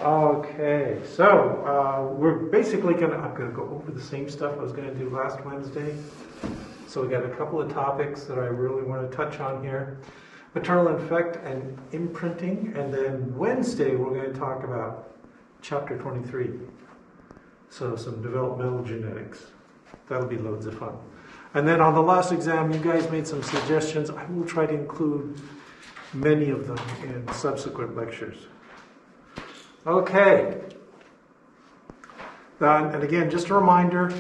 Okay, so we're basically I'm gonna go over the same stuff I was gonna do last Wednesday. So we got a couple of topics that I really want to touch on here. Maternal Effect and imprinting, and then Wednesday we're going to talk about chapter 23. So some developmental genetics. That'll be loads of fun. And then on the last exam, you guys made some suggestions. I will try to include many of them in subsequent lectures. Okay. And again, just a reminder,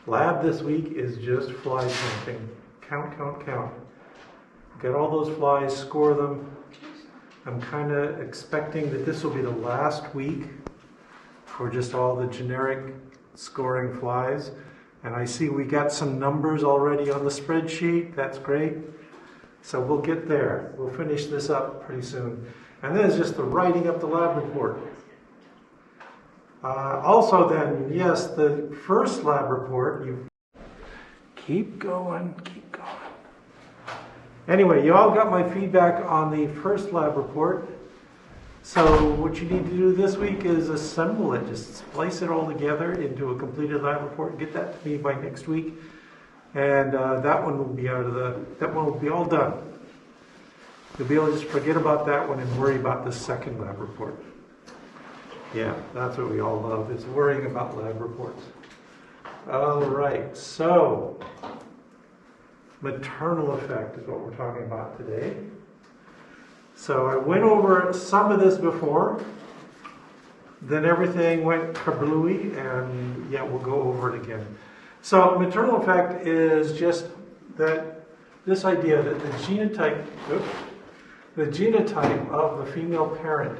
lab this week is just fly counting. Count, count, count. Get all those flies, score them. I'm kind of expecting that this will be the last week for just all the generic scoring flies. And I see we got some numbers already on the spreadsheet. That's great. So we'll get there. We'll finish this up pretty soon. And then it's just the writing up the lab report. Also then, yes, the first lab report, you keep going. Anyway, you all got my feedback on the first lab report. So what you need to do this week is assemble it. Just splice it all together into a completed lab report. Get that to me by next week. And that one will be that one will be all done. You'll be able to just forget about that one and worry about the second lab report. Yeah, that's what we all love, is worrying about lab reports. All right, so maternal effect is what we're talking about today. So I went over some of this before, then everything went kablooey, and yeah, we'll go over it again. So maternal effect is just that this idea that the genotype of the female parent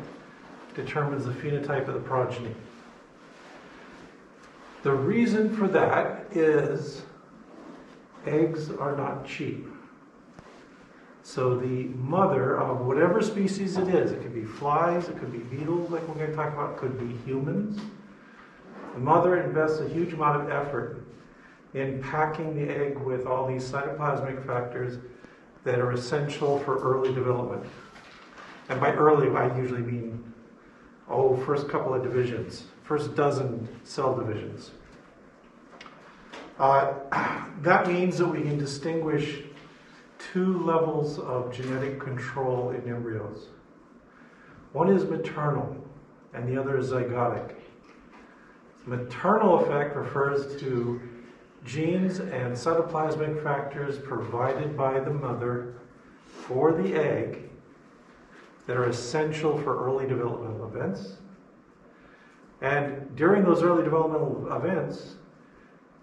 determines the phenotype of the progeny. The reason for that is eggs are not cheap. So the mother of whatever species it is, it could be flies, it could be beetles like we're going to talk about, it could be humans. The mother invests a huge amount of effort in packing the egg with all these cytoplasmic factors that are essential for early development. And by early, I usually mean, first couple of divisions, first dozen cell divisions. That means that we can distinguish two levels of genetic control in embryos. One is maternal, and the other is zygotic. Maternal effect refers to genes and cytoplasmic factors provided by the mother for the egg that are essential for early developmental events. And during those early developmental events,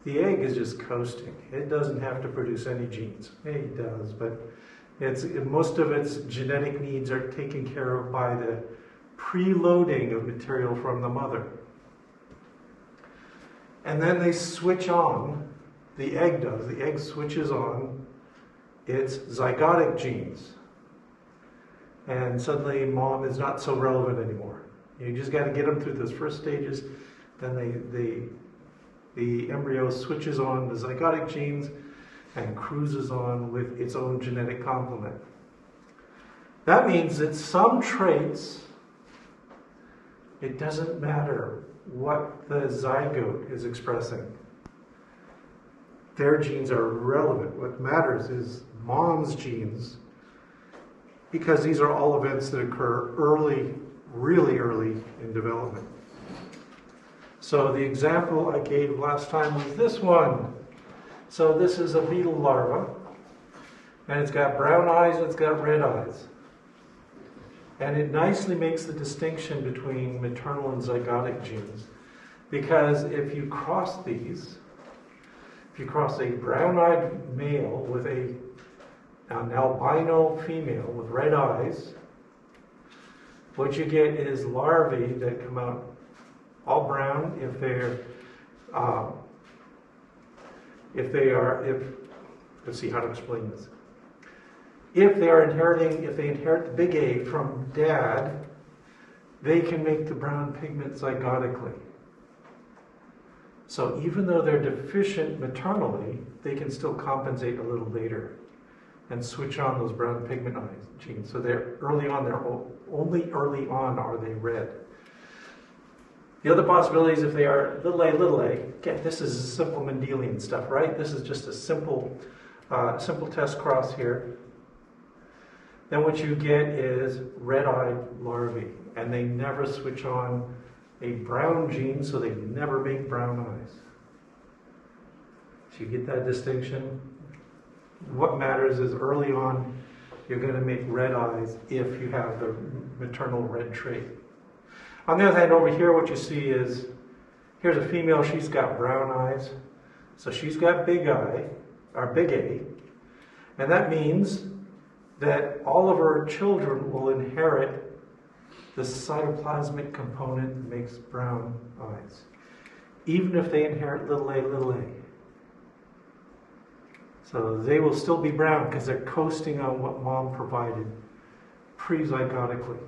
the egg is just coasting. It doesn't have to produce any genes. It does, but most of its genetic needs are taken care of by the preloading of material from the mother. And then they switch on, the egg switches on its zygotic genes. And suddenly mom is not so relevant anymore. You just got to get them through those first stages, then the embryo switches on the zygotic genes and cruises on with its own genetic complement. That means that some traits, it doesn't matter what the zygote is expressing. Their genes are relevant. What matters is mom's genes, because these are all events that occur early, really early in development. So the example I gave last time was this one. So this is a beetle larva, and it's got brown eyes and it's got red eyes. And it nicely makes the distinction between maternal and zygotic genes, because if you cross these, if you cross a brown-eyed male with an albino female with red eyes, what you get is larvae that come out all brown if let's see how to explain this. If they inherit the big A from dad, they can make the brown pigment zygotically. So even though they're deficient maternally, they can still compensate a little later and switch on those brown pigment genes. So they're only early on are they red. The other possibilities, if they are little a, again, this is simple Mendelian stuff, right? This is just a simple test cross here. Then what you get is red-eyed larvae, and they never switch on a brown gene, so they never make brown eyes. So you get that distinction. What matters is early on, you're going to make red eyes if you have the maternal red trait. On the other hand, over here, what you see is, here's a female, she's got brown eyes. So she's got big I, or big A, and that means that all of her children will inherit the cytoplasmic component that makes brown eyes, even if they inherit little a. So they will still be brown because they're coasting on what mom provided pre-zygotically.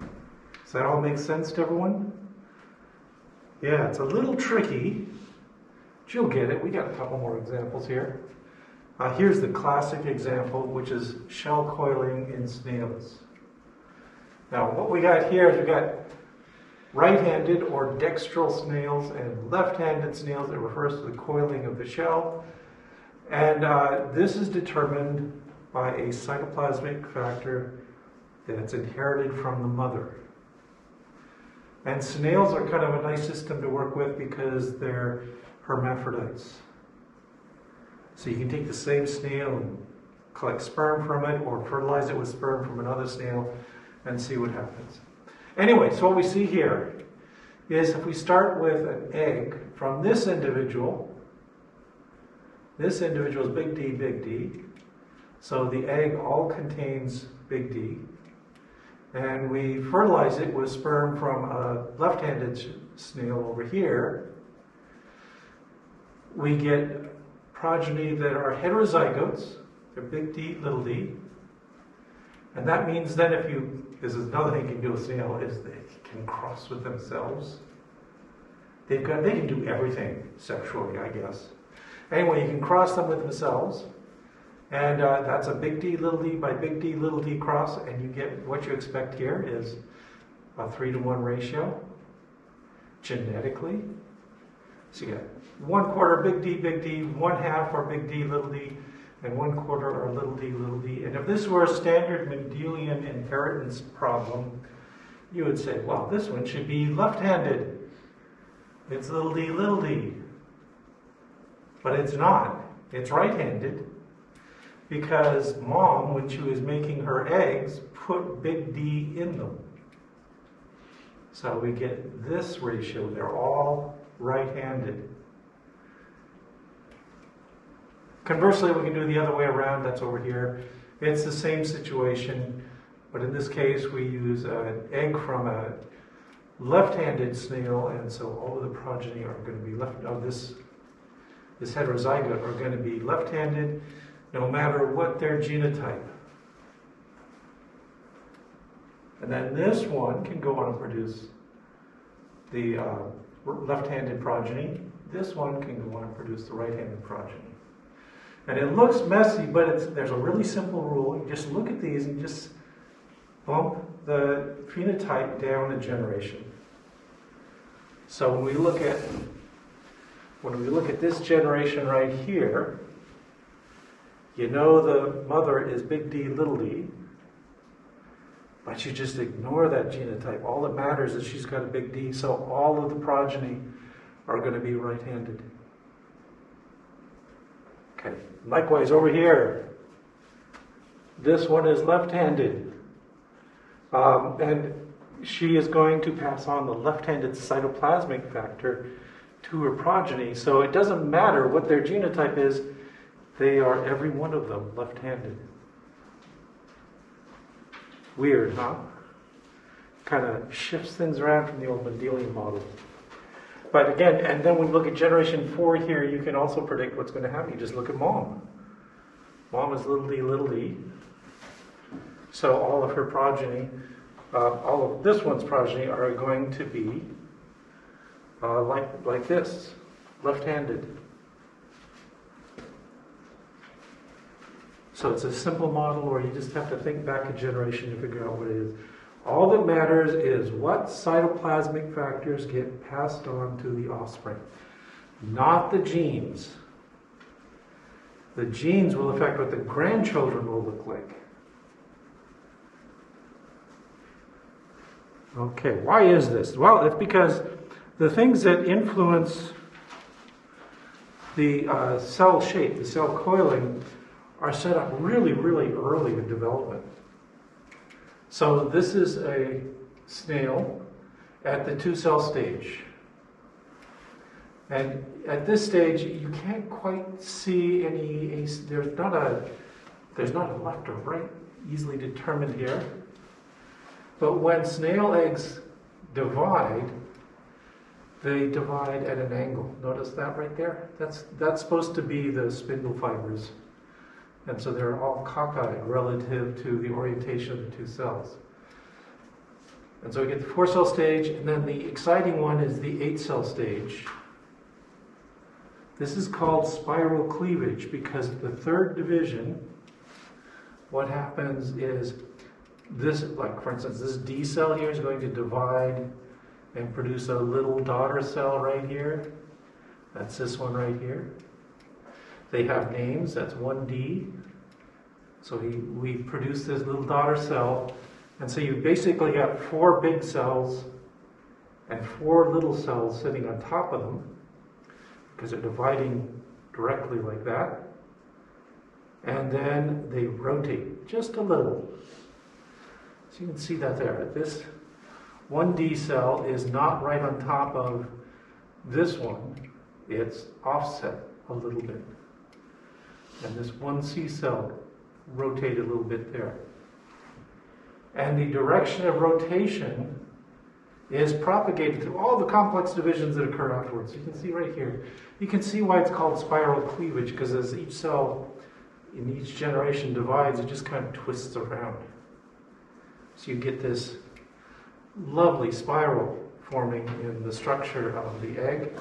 Does that all make sense to everyone? Yeah, it's a little tricky, but you'll get it. We got a couple more examples here. Here's the classic example, which is shell coiling in snails. Now, what we got here is we got right-handed or dextral snails and left-handed snails. That refers to the coiling of the shell. And this is determined by a cytoplasmic factor that's inherited from the mother. And snails are kind of a nice system to work with because they're hermaphrodites. So you can take the same snail and collect sperm from it or fertilize it with sperm from another snail and see what happens. Anyway, so what we see here is if we start with an egg from this individual is big D. So the egg all contains big D. And we fertilize it with sperm from a left-handed snail over here. We get progeny that are heterozygotes. They're big D, little d. And that means then this is another thing you can do with snail, is they can cross with themselves. They can do everything sexually, I guess. Anyway, you can cross them with themselves. And that's a big D, little d by big D, little d cross, and you get what you expect here is a 3-to-1 ratio genetically. So you get 1/4 big D, 1/2 are big D, little d, and 1/4 are little d, little d. And if this were a standard Mendelian inheritance problem, you would say, well, this one should be left-handed. It's little d, but it's not. It's right-handed. Because mom, when she was making her eggs, put big D in them. So we get this ratio. They're all right-handed. Conversely, we can do the other way around. That's over here. It's the same situation, but in this case, we use an egg from a left-handed snail, and so all of the progeny are going to be this heterozygote are going to be left-handed, no matter what their genotype. And then this one can go on and produce the left-handed progeny. This one can go on and produce the right-handed progeny. And it looks messy, but there's a really simple rule. You just look at these and just bump the phenotype down a generation. So when we look at this generation right here, you know the mother is big D, little d, but you just ignore that genotype. All that matters is she's got a big D, so all of the progeny are going to be right-handed. Okay. Likewise, over here, this one is left-handed, and she is going to pass on the left-handed cytoplasmic factor to her progeny. So it doesn't matter what their genotype is. They are, every one of them, left-handed. Weird, huh? Kind of shifts things around from the old Mendelian model. But again, and then when you look at generation 4 here, you can also predict what's going to happen. You just look at mom. Mom is little d. So all of her progeny, all of this one's progeny are going to be like this, left-handed. So it's a simple model where you just have to think back a generation to figure out what it is. All that matters is what cytoplasmic factors get passed on to the offspring, not the genes. The genes will affect what the grandchildren will look like. Okay, why is this? Well, it's because the things that influence the cell shape, the cell coiling, are set up really, really early in development. So this is a snail at the 2-cell stage. And at this stage, you can't quite see any, there's not a left or right easily determined here. But when snail eggs divide, they divide at an angle. Notice that right there? That's supposed to be the spindle fibers. And so they're all cockeyed relative to the orientation of the 2 cells. And so we get the 4-cell stage, and then the exciting one is the 8-cell stage. This is called spiral cleavage because the 3rd division, what happens is this, like for instance, this D cell here is going to divide and produce a little daughter cell right here. That's this one right here. They have names, that's 1D. So we produce this little daughter cell. And so you basically got 4 big cells and 4 little cells sitting on top of them because they're dividing directly like that. And then they rotate just a little. So you can see that there. This 1D cell is not right on top of this one. It's offset a little bit. And this 1C cell rotated a little bit there. And the direction of rotation is propagated through all the complex divisions that occur afterwards. You can see right here. You can see why it's called spiral cleavage, because as each cell in each generation divides, it just kind of twists around. So you get this lovely spiral forming in the structure of the egg.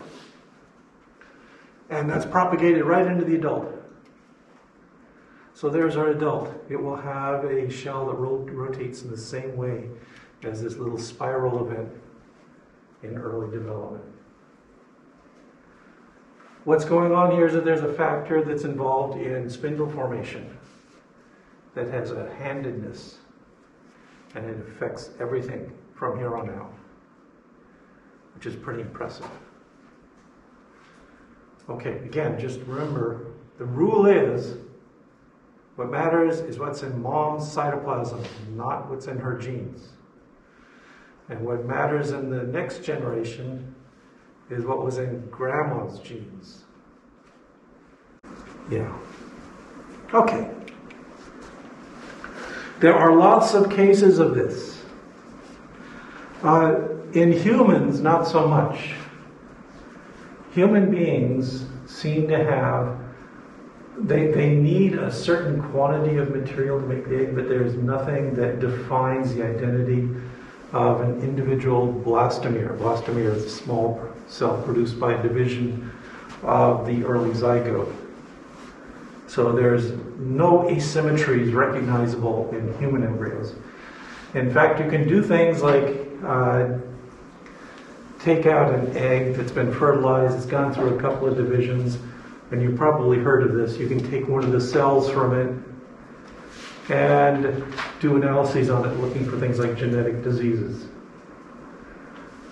And that's propagated right into the adult. So there's our adult. It will have a shell that rotates in the same way as this little spiral event in early development. What's going on here is that there's a factor that's involved in spindle formation that has a handedness, and it affects everything from here on out, which is pretty impressive. Okay, again, just remember, the rule is what matters is what's in mom's cytoplasm, not what's in her genes. And what matters in the next generation is what was in grandma's genes. Yeah. Okay. There are lots of cases of this. In humans, not so much. Human beings seem to have, they need a certain quantity of material to make the egg, but there's nothing that defines the identity of an individual blastomere. Blastomere is a small cell produced by division of the early zygote. So there's no asymmetries recognizable in human embryos. In fact, you can do things like take out an egg that's been fertilized, it's gone through a couple of divisions, and you've probably heard of this. You can take one of the cells from it and do analyses on it looking for things like genetic diseases.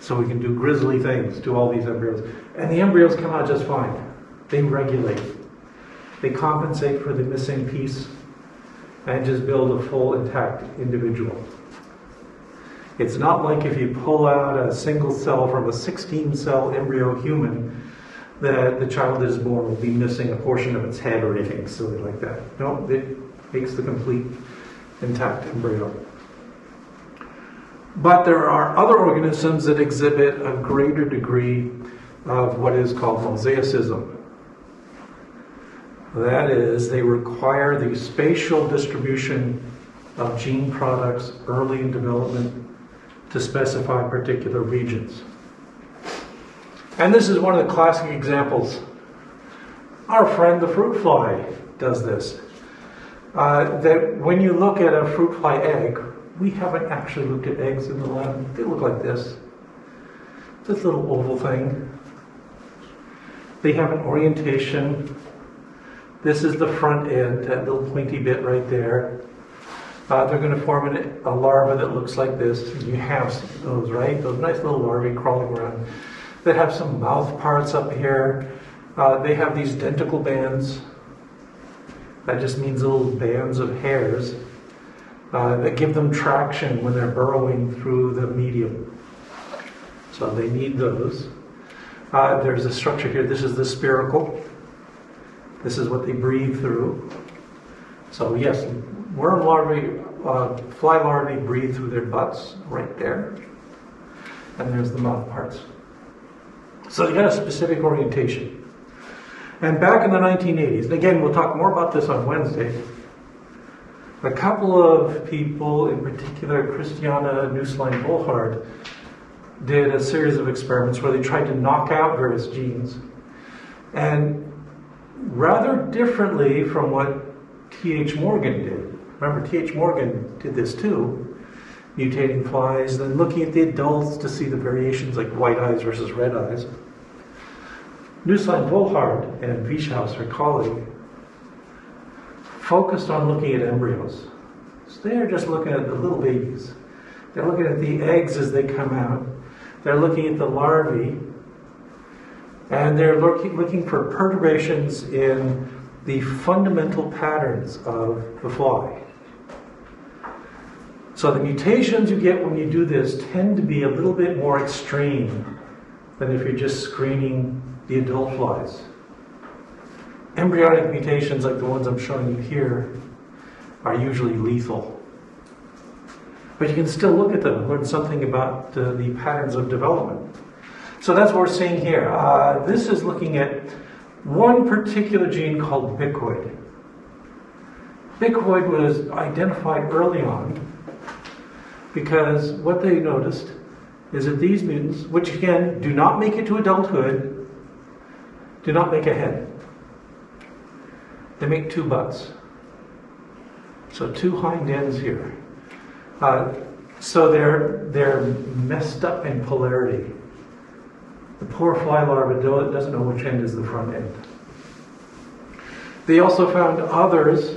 So we can do grisly things to all these embryos. And the embryos come out just fine. They regulate. They compensate for the missing piece and just build a full intact individual. It's not like if you pull out a single cell from a 16-cell embryo human that the child that is born will be missing a portion of its head or anything silly like that. No, it makes the complete intact embryo. But there are other organisms that exhibit a greater degree of what is called mosaicism. That is, they require the spatial distribution of gene products early in development to specify particular regions. And this is one of the classic examples. Our friend the fruit fly does this. That when you look at a fruit fly egg, we haven't actually looked at eggs in the lab. They look like this. This little oval thing. They have an orientation. This is the front end, that little pointy bit right there. They're going to form a larva that looks like this. You have those, right? Those nice little larvae crawling around. They have some mouth parts up here. They have these denticle bands. That just means little bands of hairs that give them traction when they're burrowing through the medium. So they need those. There's a structure here. This is the spiracle. This is what they breathe through. So yes, worm larvae, fly larvae breathe through their butts right there. And there's the mouth parts. So they got a specific orientation. And back in the 1980s, and again, we'll talk more about this on Wednesday, a couple of people, in particular Christiana Nusslein-Volhard, did a series of experiments where they tried to knock out various genes. And rather differently from what T.H. Morgan did. Remember, T.H. Morgan did this too, mutating flies, then looking at the adults to see the variations like white eyes versus red eyes. Nusslein-Volhard and Wieshaus, her colleague, focused on looking at embryos. So they're just looking at the little babies. They're looking at the eggs as they come out. They're looking at the larvae. And they're looking for perturbations in the fundamental patterns of the fly. So the mutations you get when you do this tend to be a little bit more extreme than if you're just screening the adult flies. Embryonic mutations like the ones I'm showing you here are usually lethal. But you can still look at them and learn something about the patterns of development. So that's what we're seeing here. This is looking at one particular gene called bicoid. Bicoid was identified early on because what they noticed is that these mutants, which again do not make it to adulthood, do not make a head. They make two butts. So two hind ends here. So they're messed up in polarity. The poor fly larva doesn't know which end is the front end. They also found others,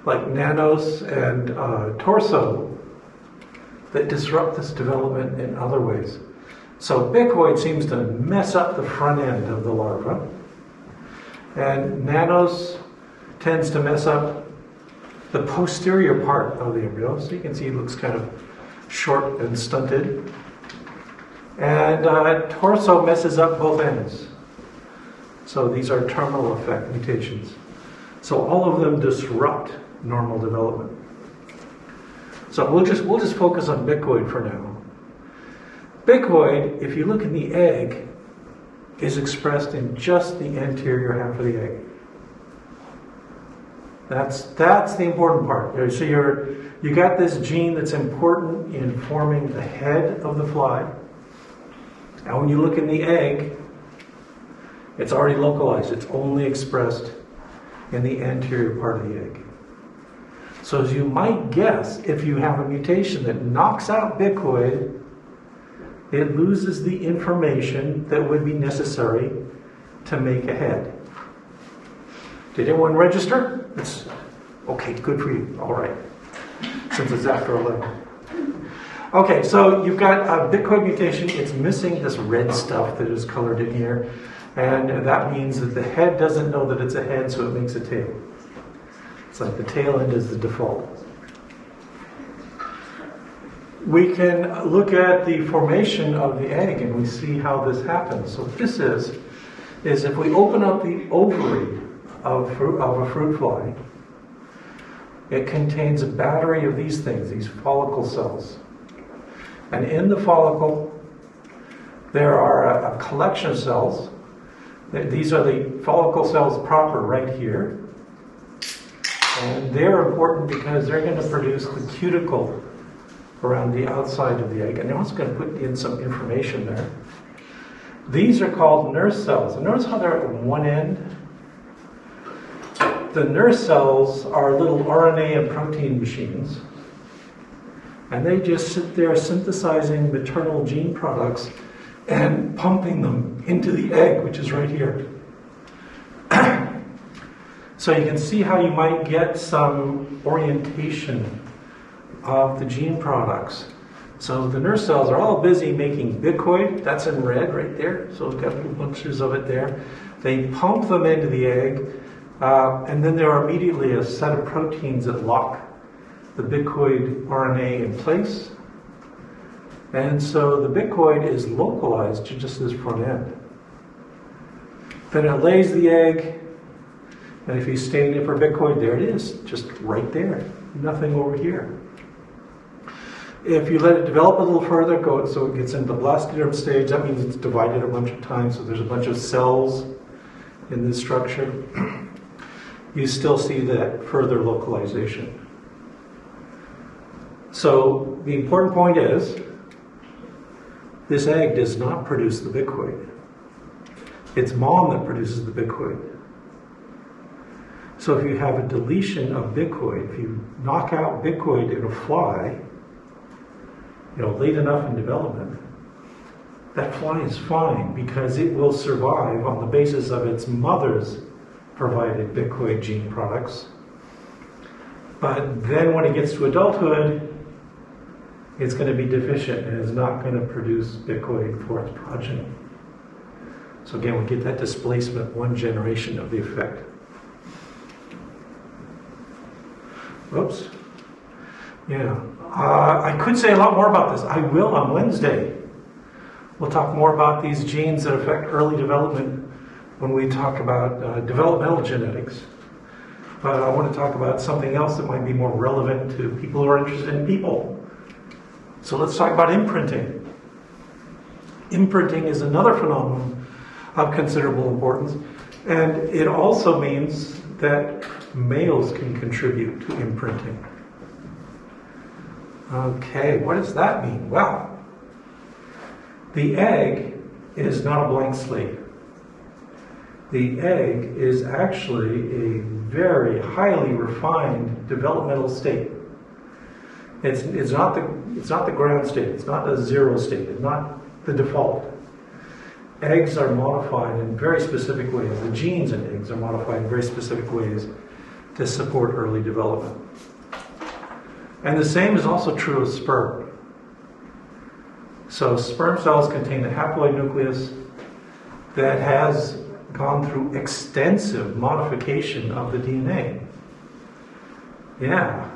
like nanos and torso, that disrupt this development in other ways. So bicoid seems to mess up the front end of the larva, and nanos tends to mess up the posterior part of the embryo. So you can see it looks kind of short and stunted. And torso messes up both ends. So these are terminal effect mutations. So all of them disrupt normal development. So we'll just focus on bicoid for now. Bicoid, if you look in the egg, is expressed in just the anterior half of the egg. That's the important part. So you got this gene that's important in forming the head of the fly. And when you look in the egg, it's already localized. It's only expressed in the anterior part of the egg. So as you might guess, if you have a mutation that knocks out bicoid, it loses the information that would be necessary to make a head. Did anyone register? Okay, good for you. All right. Since it's after 11. Okay, so you've got a bicoid mutation. It's missing this red stuff that is colored in here. And that means that the head doesn't know that it's a head, so it makes a tail. It's like the tail end is the default. We can look at the formation of the egg and we see how this happens. So what this is if we open up the ovary of a fruit fly, it contains a battery of these things, these follicle cells. And in the follicle, there are a collection of cells. These are the follicle cells proper right here. And they're important because they're going to produce the cuticle around the outside of the egg. And they're also going to put in some information there. These are called nurse cells. And notice how they're at one end. The nurse cells are little RNA and protein machines. And they just sit there synthesizing maternal gene products and pumping them into the egg, which is right here. So you can see how you might get some orientation of the gene products. So the nurse cells are all busy making bicoid. That's in red right there. So it's got little bunches of it there. They pump them into the egg, and then there are immediately a set of proteins that lock the bicoid RNA in place. And so the bicoid is localized to just this front end. Then it lays the egg, and if you stain it for bicoid, there it is, just right there. Nothing over here. If you let it develop a little further, so it gets into the blastoderm stage, that means it's divided a bunch of times, so there's a bunch of cells in this structure. You still see that further localization. So the important point is, this egg does not produce the bicoid. It's mom that produces the bicoid. So if you have a deletion of bicoid, if you knock out bicoid in a fly, late enough in development, that fly is fine because it will survive on the basis of its mother's provided bicoid gene products. But then when it gets to adulthood, it's going to be deficient and is not going to produce bicoid for its progeny. So again, we get that displacement one generation of the effect. Whoops. Yeah. I could say a lot more about this. I will on Wednesday. We'll talk more about these genes that affect early development when we talk about developmental genetics. But I want to talk about something else that might be more relevant to people who are interested in people. So let's talk about imprinting. Imprinting is another phenomenon of considerable importance, and it also means that males can contribute to imprinting. Okay, what does that mean? Well, the egg is not a blank slate. The egg is actually a very highly refined developmental state. It's not the ground state. It's not the zero state. It's not the default. Eggs are modified in very specific ways. The genes in eggs are modified in very specific ways to support early development. And the same is also true of sperm. So sperm cells contain a haploid nucleus that has gone through extensive modification of the DNA. Yeah.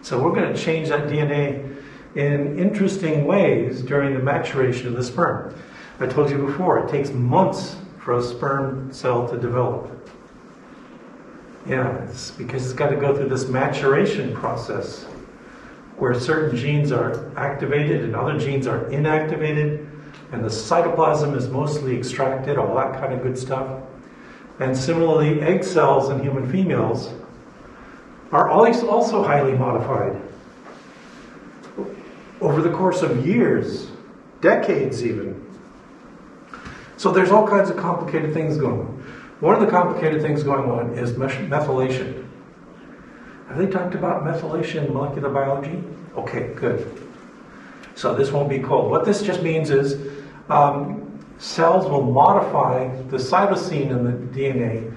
So we're going to change that DNA in interesting ways during the maturation of the sperm. I told you before, it takes months for a sperm cell to develop. Yeah, it's because it's got to go through this maturation process where certain genes are activated and other genes are inactivated, and the cytoplasm is mostly extracted, all that kind of good stuff. And similarly, egg cells in human females are also highly modified over the course of years, decades even. So there's all kinds of complicated things going on. One of the complicated things going on is methylation. Have they talked about methylation in molecular biology? Okay, good. So this won't be cold. What this just means is cells will modify the cytosine in the DNA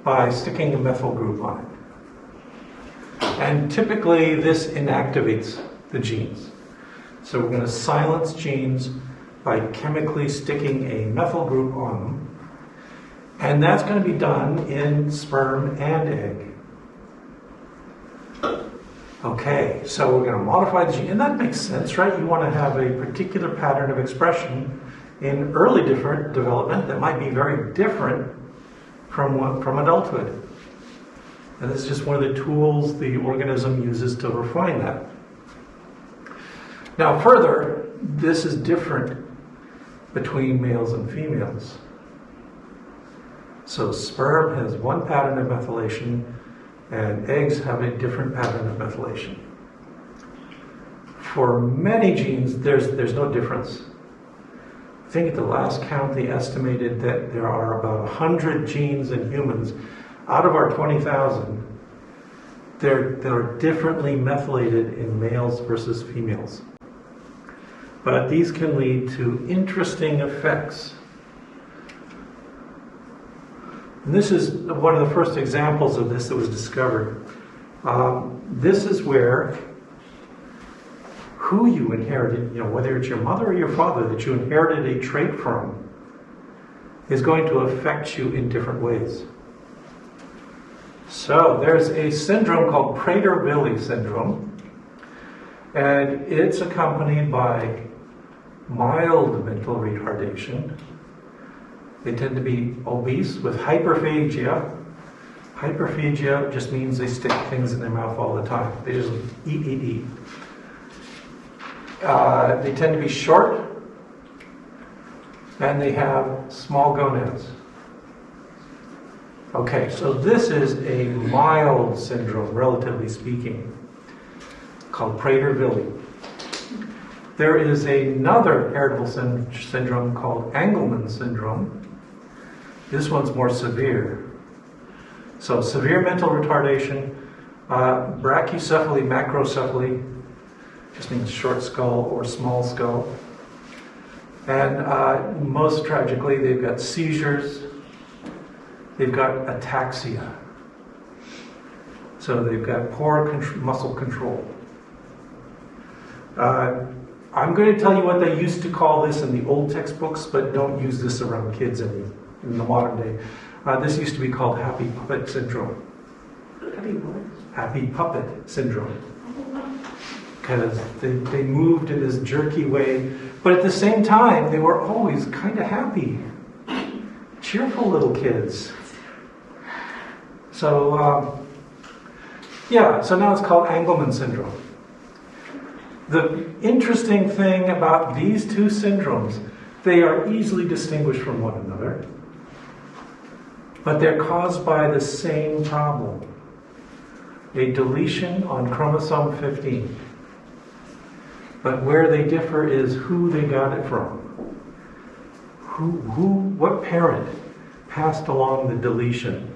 by sticking a methyl group on it. And typically this inactivates the genes. So we're going to silence genes by chemically sticking a methyl group on them. And that's going to be done in sperm and egg. Okay, so we're going to modify the gene, and that makes sense, right? You want to have a particular pattern of expression in early different development that might be very different from adulthood. And this is just one of the tools the organism uses to refine that. Now further, this is different between males and females. So sperm has one pattern of methylation, and eggs have a different pattern of methylation. For many genes, there's no difference. I think at the last count, they estimated that there are about 100 genes in humans out of our 20,000 They're differently methylated in males versus females. But these can lead to interesting effects. And this is one of the first examples of this that was discovered. This is where who you inherited, whether it's your mother or your father that you inherited a trait from, is going to affect you in different ways. So there's a syndrome called Pragerbili Syndrome, and it's accompanied by mild mental retardation. They tend to be obese with hyperphagia. Hyperphagia just means they stick things in their mouth all the time. They just eat. They tend to be short, and they have small gonads. Okay, so this is a mild syndrome, relatively speaking, called Pragerbili. There is another heritable syndrome called Angleman Syndrome. This one's more severe. So severe mental retardation, brachycephaly, macrocephaly, just means short skull or small skull. And most tragically, they've got seizures, they've got ataxia. So they've got poor muscle control. I'm going to tell you what they used to call this in the old textbooks, but don't use this around kids in the modern day. This used to be called Happy Puppet Syndrome. Happy what? Happy Puppet Syndrome. Because they moved in this jerky way, but at the same time, they were always kind of happy, cheerful little kids. So, so now it's called Angleman Syndrome. The interesting thing about these two syndromes, they are easily distinguished from one another, but they're caused by the same problem, a deletion on chromosome 15. But where they differ is who they got it from. What parent passed along the deletion,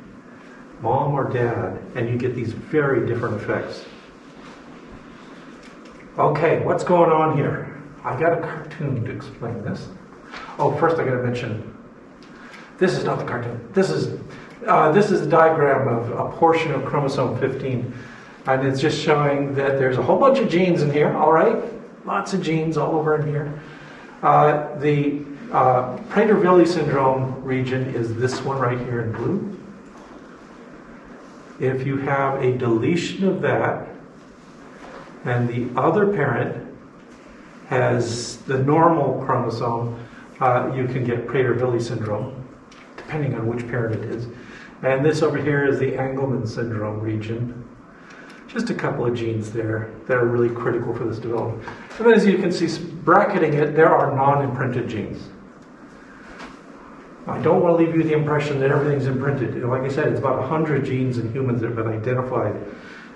mom or dad, and you get these very different effects. Okay, what's going on here? I got a cartoon to explain this. Oh, first I got to mention, this is not the cartoon. This is a diagram of a portion of chromosome 15, and it's just showing that there's a whole bunch of genes in here. All right, lots of genes all over in here. The Pragerbili syndrome region is this one right here in blue. If you have a deletion of that, and the other parent has the normal chromosome, you can get Pragerbili syndrome, depending on which parent it is. And this over here is the Angleman Syndrome region. Just a couple of genes there that are really critical for this development. And then as you can see, bracketing it, there are non-imprinted genes. I don't want to leave you with the impression that everything's imprinted. Like I said, it's about 100 genes in humans that have been identified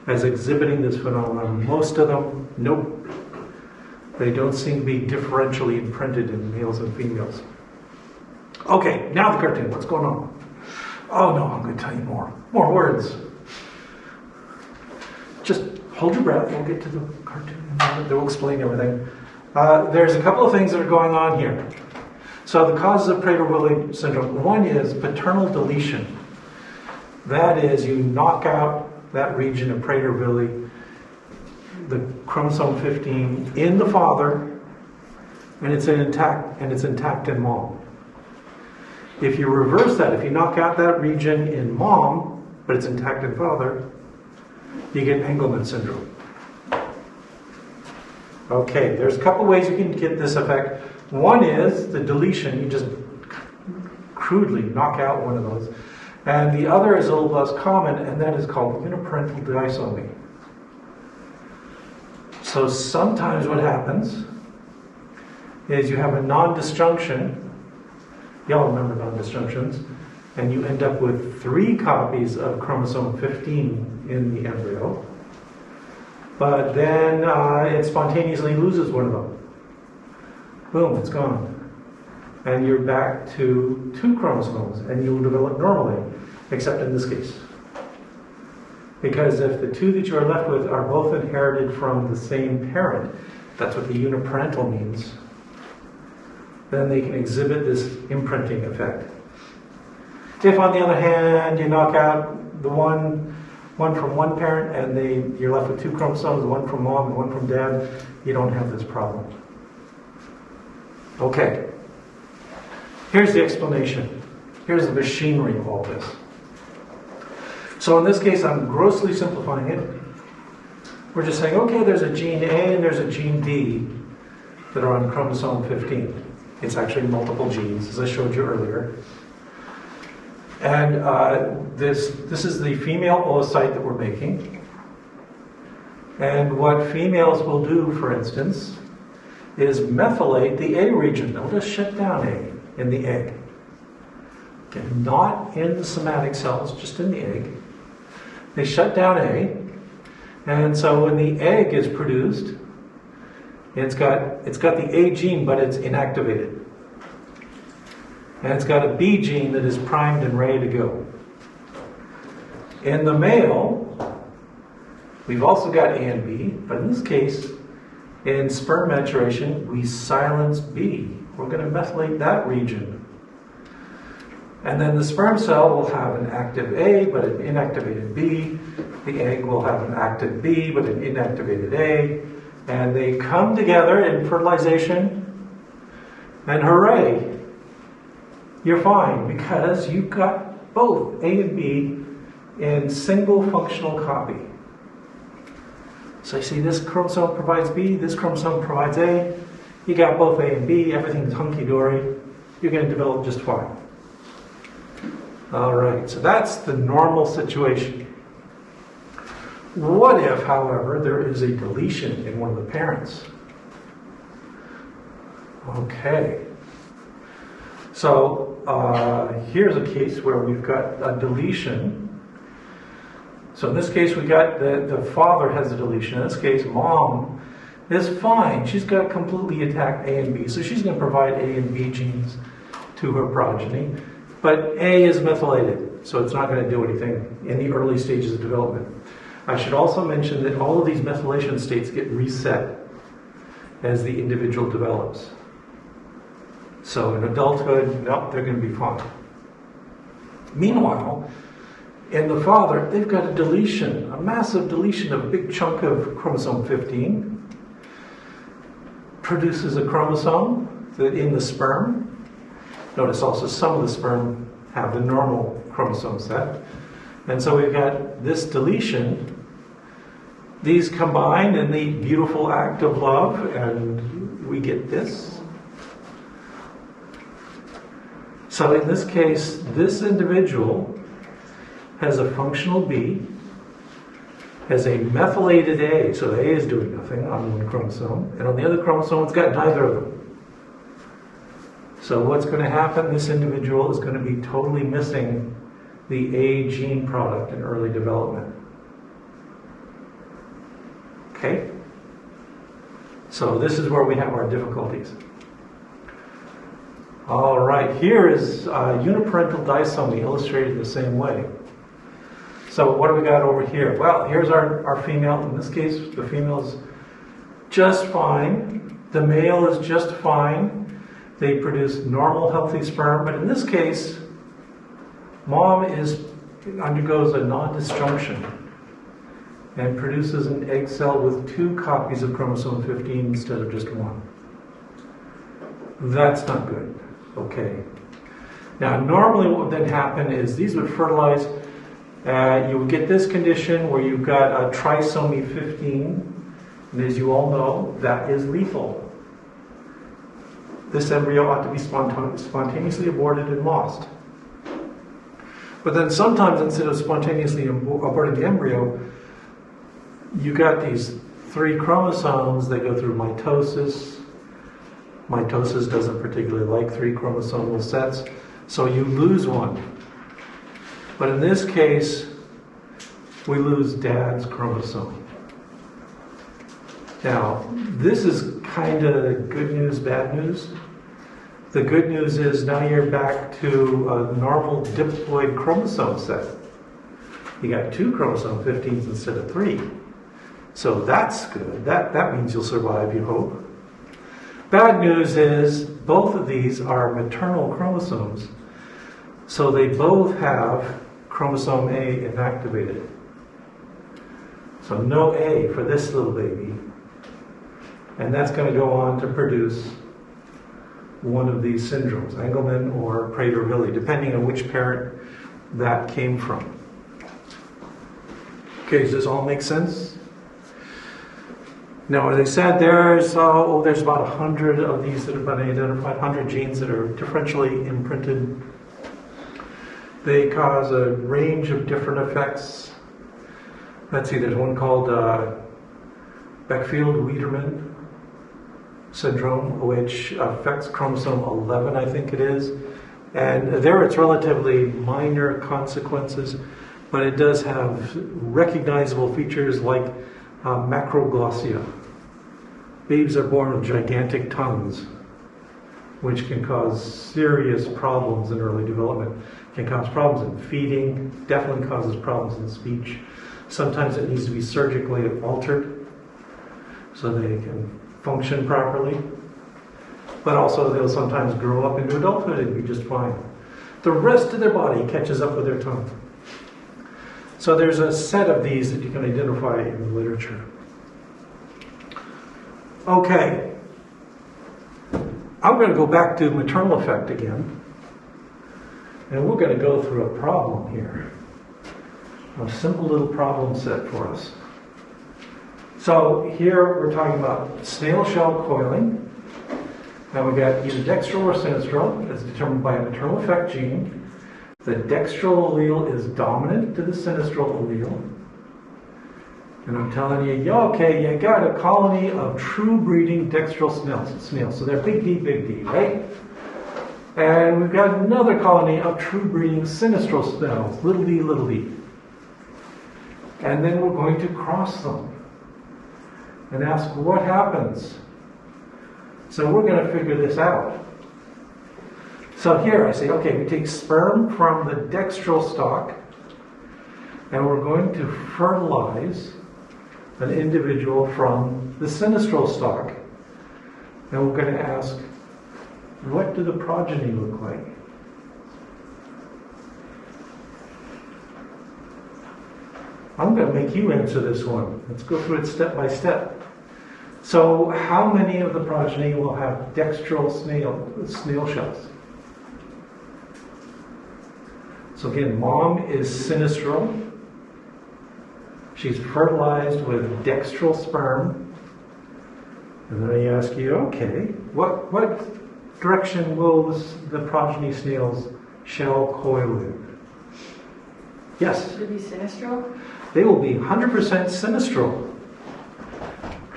as exhibiting this phenomenon. Most of them, nope. They don't seem to be differentially imprinted in males and females. Okay, now the cartoon. What's going on? Oh no, I'm going to tell you more. More words. Just hold your breath. We'll get to the cartoon in a moment. They'll explain everything. There's a couple of things that are going on here. So the causes of Pragerbili syndrome. One is paternal deletion. That is, you knock out that region of Pragerbili, the chromosome 15, in the father, and it's intact in mom. If you reverse that, if you knock out that region in mom, but it's intact in father, you get Angleman syndrome. Okay, there's a couple ways you can get this effect. One is the deletion. You just crudely knock out one of those. And the other is a little less common, and that is called uniparental disomy. So sometimes what happens is you have a non-disjunction. Y'all remember non-disjunctions. And you end up with 3 copies of chromosome 15 in the embryo. But then it spontaneously loses one of them. Boom, it's gone. And you're back to 2 chromosomes, and you'll develop normally, except in this case. Because if the two that you are left with are both inherited from the same parent, that's what the uniparental means, then they can exhibit this imprinting effect. If, on the other hand, you knock out the one from one parent and you're left with two chromosomes, one from mom and one from dad, you don't have this problem. Okay. Here's the explanation. Here's the machinery of all this. So in this case, I'm grossly simplifying it. We're just saying, okay, there's a gene A and there's a gene D that are on chromosome 15. It's actually multiple genes, as I showed you earlier. And this is the female oocyte that we're making. And what females will do, for instance, is methylate the A region. They'll just shut down A in the egg. Okay, not in the somatic cells, just in the egg. They shut down A. And so when the egg is produced, it's got the A gene, but it's inactivated. And it's got a B gene that is primed and ready to go. In the male, we've also got A and B, but in this case, in sperm maturation, we silence B. We're going to methylate that region. And then the sperm cell will have an active A, but an inactivated B. The egg will have an active B, but an inactivated A. And they come together in fertilization, and hooray! You're fine, because you've got both A and B in single functional copy. So you see, this chromosome provides B, this chromosome provides A. You got both A and B, everything's hunky-dory. You're going to develop just fine. All right, so that's the normal situation. What if, however, there is a deletion in one of the parents? Okay. So here's a case where we've got a deletion. So in this case, we got the father has a deletion. In this case, mom is fine. She's got completely intact A and B. So she's going to provide A and B genes to her progeny. But A is methylated, so it's not going to do anything in the early stages of development. I should also mention that all of these methylation states get reset as the individual develops. So in adulthood, no, they're going to be fine. Meanwhile, in the father, they've got a deletion, a massive deletion of a big chunk of chromosome 15. Produces a chromosome that in the sperm. Notice also some of the sperm have the normal chromosome set. And so we've got this deletion. These combine in the beautiful act of love, and we get this. So in this case, this individual has a functional B, has a methylated A, so A is doing nothing on one chromosome, and on the other chromosome it's got neither of them. So what's going to happen, this individual is going to be totally missing the A gene product in early development. Okay? So this is where we have our difficulties. All right, here is uniparental disomy illustrated the same way. So what do we got over here? Well, here's our female. In this case, the female's just fine. The male is just fine. They produce normal, healthy sperm. But in this case, mom undergoes a non-disjunction and produces an egg cell with 2 copies of chromosome 15 instead of just 1. That's not good. Okay. Now, normally what would then happen is these would fertilize. You would get this condition where you've got a trisomy 15, and as you all know, that is lethal. This embryo ought to be spontaneously aborted and lost. But then sometimes, instead of spontaneously aborting the embryo, you got these 3 chromosomes. They go through mitosis. Mitosis doesn't particularly like 3 chromosomal sets, so you lose one. But in this case, we lose dad's chromosome. Now, this is kind of good news, bad news. The good news is now you're back to a normal diploid chromosome set. You got 2 chromosome 15s instead of 3. So that's good. That means you'll survive, you hope. Bad news is both of these are maternal chromosomes. So they both have chromosome A inactivated. So no A for this little baby. And that's going to go on to produce one of these syndromes, Angleman or Pragerbili, depending on which parent that came from. Okay, does this all make sense? Now, as I said, there's about 100 of these that have been identified, 100 genes that are differentially imprinted. They cause a range of different effects. Let's see, there's one called Beckfield-Wiedermann Syndrome, which affects chromosome 11, I think it is. And there it's relatively minor consequences, but it does have recognizable features like macroglossia. Babies are born with gigantic tongues, which can cause serious problems in early development. Can cause problems in feeding, definitely causes problems in speech. Sometimes it needs to be surgically altered so they can function properly. But also they'll sometimes grow up into adulthood and be just fine. The rest of their body catches up with their tongue. So there's a set of these that you can identify in the literature. Okay. I'm going to go back to maternal effect again. And we're going to go through a problem here. A simple little problem set for us. So here we're talking about snail shell coiling. Now we've got either dextral or sinistral. It's determined by a maternal effect gene. The dextral allele is dominant to the sinistral allele. And I'm telling you, okay, you got a colony of true breeding dextral snails. So they're big D, right? And we've got another colony of true breeding sinistral snails, little d. And then we're going to cross them and ask what happens. So we're going to figure this out. So here I say, okay, we take sperm from the dextral stalk and we're going to fertilize an individual from the sinistral stalk. And we're going to ask, what do the progeny look like? I'm going to make you answer this one. Let's go through it step by step. So how many of the progeny will have dextral snail shells? So again, mom is sinistral. She's fertilized with dextral sperm. And then I ask you, okay, what direction will the progeny snails shell coil in? Yes? Should it be sinistral? They will be 100% sinistral.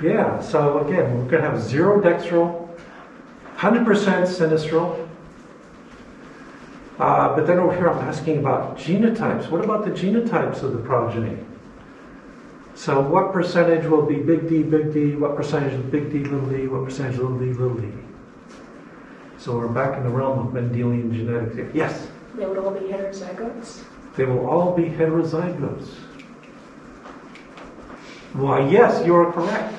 Yeah, so again, we're going to have 0 dextral, 100% sinistral. But then over here I'm asking about genotypes. What about the genotypes of the progeny? So what percentage will be big D, what percentage is big D, what percentage is little d? So we're back in the realm of Mendelian genetics here. Yes? They would all be heterozygotes? They will all be heterozygotes. Why, yes, you're correct.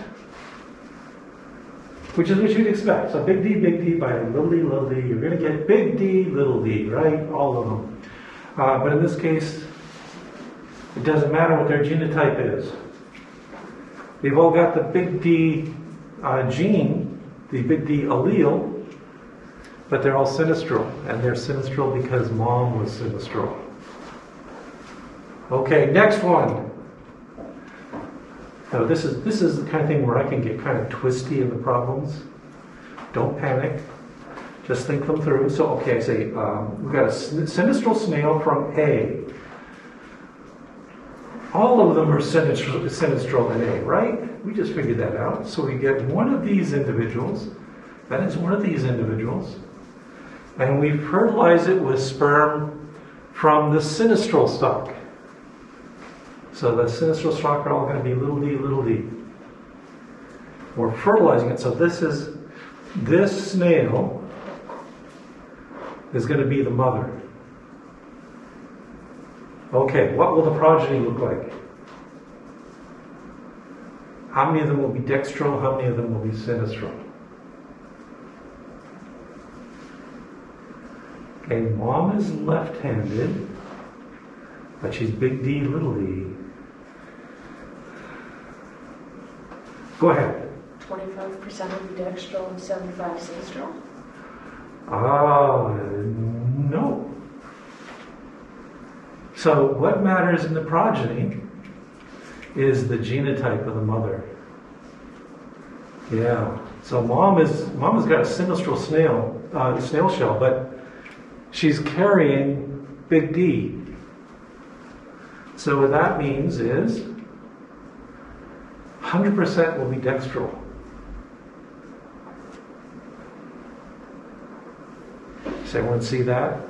Which is what you'd expect. So big D by little d. You're going to get big D, little d, right? All of them. But in this case, it doesn't matter what their genotype is. They've all got the big D gene, the big D allele, but they're all sinistral. And they're sinistral because mom was sinistral. Okay, next one. Now this is the kind of thing where I can get kind of twisty in the problems. Don't panic. Just think them through. So, okay, I say we've got a sinistral snail from A. All of them are sinistral in A, right? We just figured that out. So we get one of these individuals. That is one of these individuals. And we fertilize it with sperm from the sinistral stalk. So the sinistral stalk are all going to be little d. We're fertilizing it. So this snail is going to be the mother. Okay, what will the progeny look like? How many of them will be dextral? How many of them will be sinistral? Okay, mom is left-handed, but she's big D, little d. Go ahead. 25% will be dextral and 75 sinistral. No. So what matters in the progeny is the genotype of the mother. Yeah. So mom has got a sinistral snail shell, but she's carrying big D. So what that means is 100% will be dextral. Does everyone see that?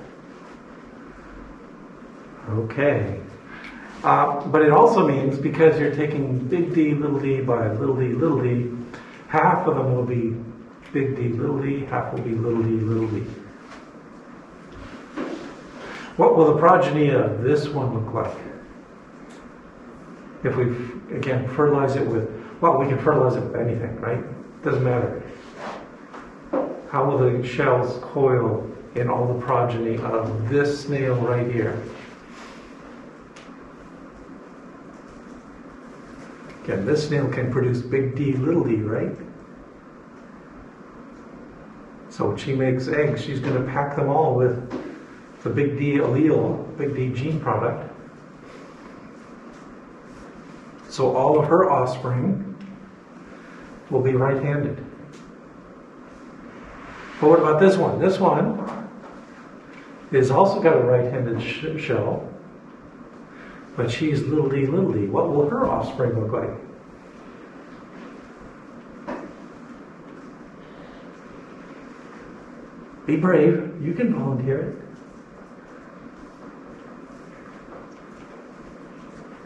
Okay. But it also means, because you're taking big D by little d, half of them will be big D, half will be little d. What will the progeny of this one look like? If we, again, fertilize it with, well, we can fertilize it with anything, right? Doesn't matter. How will the shells coil in all the progeny of this snail right here? Again, this snail can produce big D, little d, right? So when she makes eggs, she's going to pack them all with the big D allele, big D gene product. So all of her offspring will be right-handed. But what about this one? This one is also got a right-handed shell, but she's little d. What will her offspring look like? Be brave. You can volunteer it.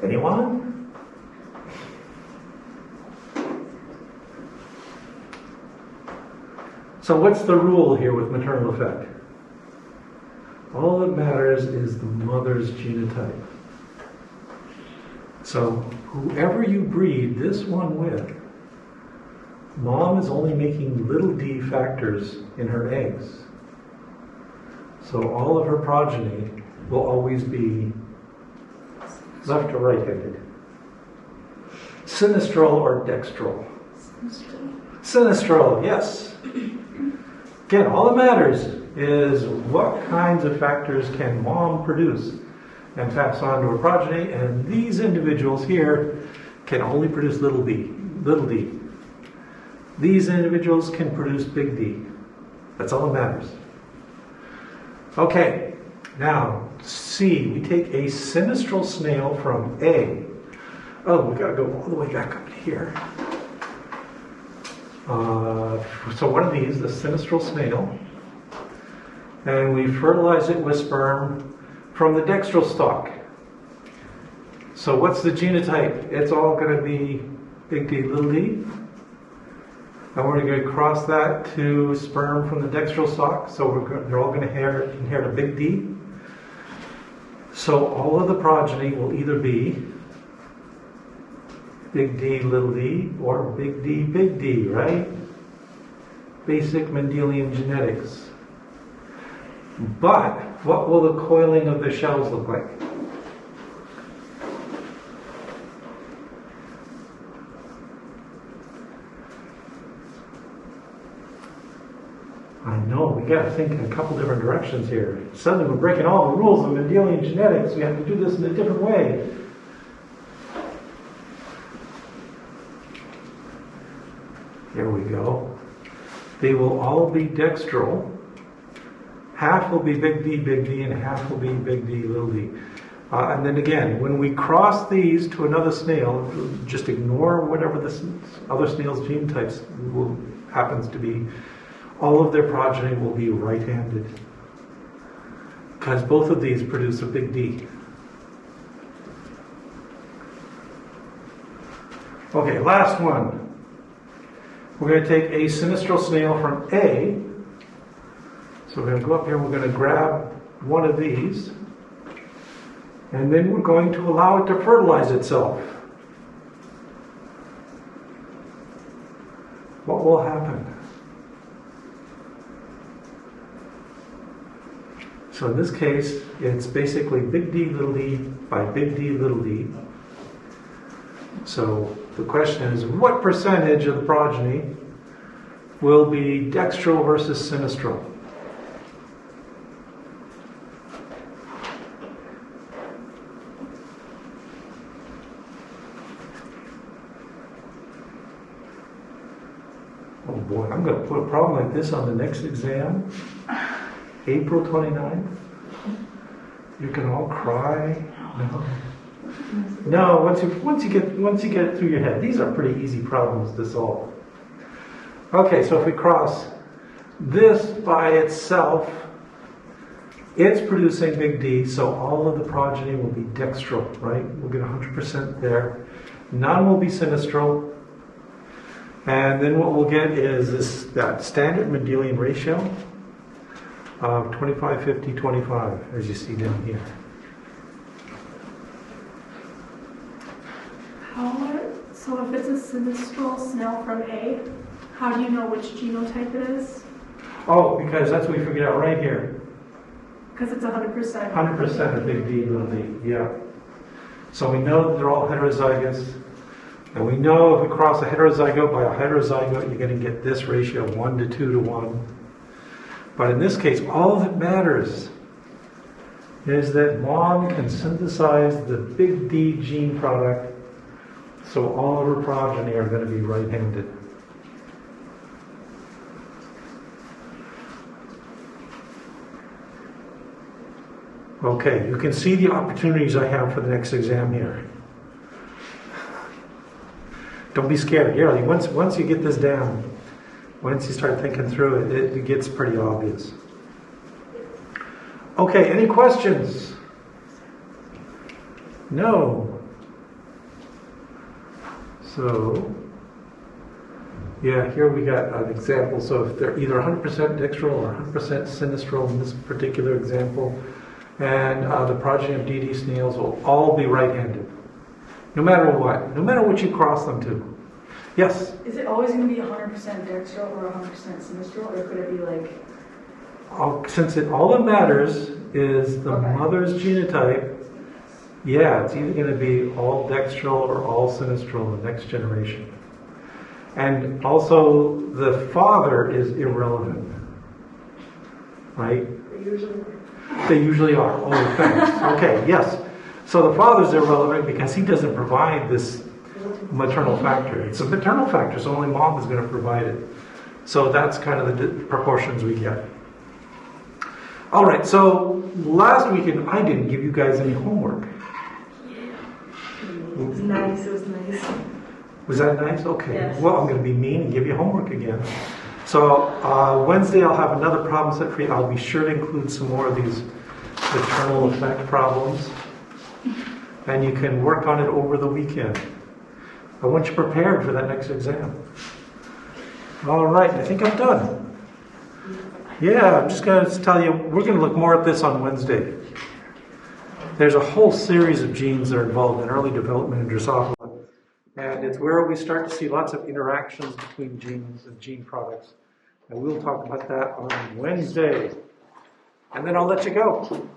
Anyone? So what's the rule here with maternal effect? All that matters is the mother's genotype. So whoever you breed this one with, mom is only making little d factors in her eggs. So all of her progeny will always be left or right-handed. Sinistral or dextral? Sinistral, yes. Again, all that matters is what kinds of factors can mom produce and pass on to her progeny, and these individuals here can only produce little d. These individuals can produce big D. That's all that matters. Okay, now C, we take a sinistral snail from A. Oh, we gotta go all the way back up to here. So one of these, the sinistral snail, and we fertilize it with sperm from the dextral stalk. So what's the genotype? It's all going to be big D, little d. And we're going to cross that to sperm from the dextral stalk. So they're all going to inherit a big D. So all of the progeny will either be big D, little d, or big D, right? Basic Mendelian genetics. But what will the coiling of the shells look like? I know, we got to think in a couple different directions here. Suddenly we're breaking all the rules of Mendelian genetics. We have to do this in a different way. Here we go. They will all be dextral. Half will be big D, and half will be big D, little d. And then again, when we cross these to another snail, just ignore whatever this other snail's genotypes happens to be. All of their progeny will be right-handed, because both of these produce a big D. Okay, last one. We're going to take a sinistral snail from A. So we're going to go up here, we're going to grab one of these, And then we're going to allow it to fertilize itself. What will happen? So in this case, it's basically big D little d by big D little d. So the question is, what percentage of the progeny will be dextral versus sinistral? Oh boy, I'm going to put a problem like this on the next exam. April 29th. You can all cry. No, once you get it through your head, these are pretty easy problems to solve. Okay, so if we cross this by itself, it's producing big D, so all of the progeny will be dextral, right? We'll get 100% there. None will be sinistral. And then what we'll get is that standard Mendelian ratio of 25, 50, 25, as you see down here. So if it's a sinistral snail from A, how do you know which genotype it is? Oh, because that's what we figured out right here. Because it's 100%. 100% of big D, little d, yeah. So we know that they're all heterozygous. And we know if we cross a heterozygote by a heterozygote, you're going to get this ratio of 1 to 2 to 1. But in this case, all that matters is that mom can synthesize the big D gene product, so all of her progeny are going to be right-handed. Okay, you can see the opportunities I have for the next exam here. Don't be scared. Yeah, once you get this down, once you start thinking through it, it gets pretty obvious. Okay, any questions? No. So, yeah, here we got an example. So if they're either 100% dextral or 100% sinistral in this particular example, and the progeny of DD snails will all be right-handed, no matter what you cross them to. Yes? Is it always going to be 100% dextral or 100% sinistral, or could it be like... Since all that matters is the mother's genotype, yeah, it's either going to be all dextral or all sinistral in the next generation. And also, the father is irrelevant, right? They usually are. Oh, thanks. Okay, yes. So the father's irrelevant because he doesn't provide this maternal factor. It's a maternal factor, so only mom is going to provide it. So that's kind of the proportions we get. All right, so last weekend I didn't give you guys any homework. It was nice. Was that nice? Okay. Yes. Well, I'm going to be mean and give you homework again. So Wednesday I'll have another problem set for you. I'll be sure to include some more of these Paternal Effect problems. And you can work on it over the weekend. I want you prepared for that next exam. All right, I think I'm done. Yeah, I'm just going to tell you, we're going to look more at this on Wednesday. There's a whole series of genes that are involved in early development in Drosophila. And it's where we start to see lots of interactions between genes and gene products. And we'll talk about that on Wednesday. And then I'll let you go.